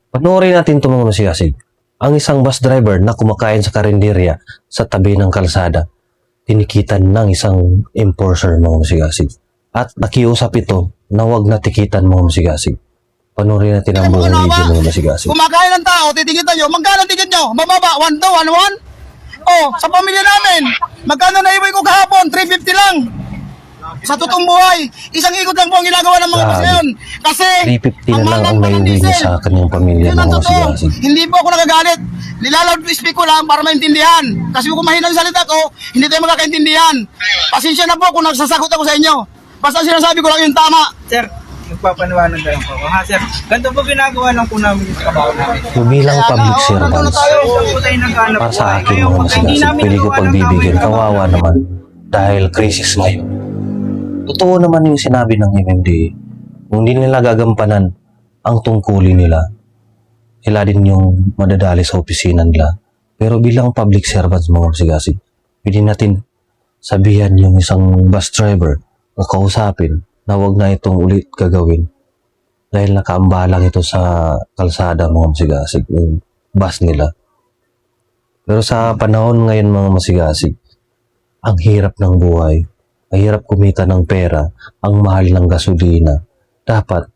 Panoorin natin ito mga masigasig. Ang isang bus driver na kumakain sa karinderya sa tabi ng kalsada, tinikitan ng isang enforcer mga masigasig. At nakiusap ito na huwag na tikitan mga masigasig. Panoorin natin ang buong video mga masigasig. Kumakain ng tao, titikitan nyo. Magkano tikit nyo? Mababa, 1 to 1-1? Oh, sa pamilya namin, magkano naiwan ko kahapon? 350 lang. Sa totoong buhay, isang ikot lang po ang ginagawa ng mga bus ngayon. Kasi, 350 na lang ang naiuwi niya sa kanyang pamilya yun ang mga totoo. masigasig. Hindi po ako nagagalit. Nilaloud speak ko lang para maintindihan. Kasi kung mahina ang salita ko, hindi tayo magkakaintindihan. Pasensya na po kung nagsasagot ako sa inyo. Basta sinasabi ko lang yung tama. Sir, magpapaniwanag lang po ako. Ha, sir? Ganito po ginagawa lang po namin yung trabaho namin. Bilang public servants, Po tayo naghanap para sa buhay. akin Ngayon, mga pagka hindi masigasig, namin pwede ko nagawa ng pagbibigyan. tama yung trabaho, Kawawa naman dahil crisis ngayon. Totoo naman yung sinabi ng MMDA. Kung hindi nila gagampanan ang tungkulin nila, sila din yung madadali sa opisina nila. Pero bilang public servants mga masigasig, pwede natin sabihan yung isang bus driver o kausapin na huwag na itong ulit gagawin dahil nakaambalang ito sa kalsada mga masigasig, yung bus nila. Pero sa panahon ngayon mga masigasig, ang hirap ng buhay, ang hirap kumita ng pera, ang mahal ng gasolina. Dapat,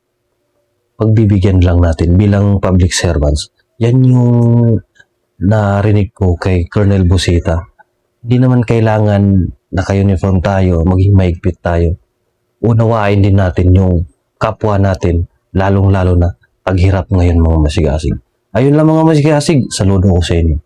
pagbibigyan lang natin bilang public servants. Yan yung narinig ko kay Colonel Busita. Hindi naman kailangan naka-uniform tayo, maging maigpit tayo. Unawain din natin yung kapwa natin, lalong-lalo na paghirap ngayon mga masigasig. Ayun lang mga masigasig, saludo ko sa inyo.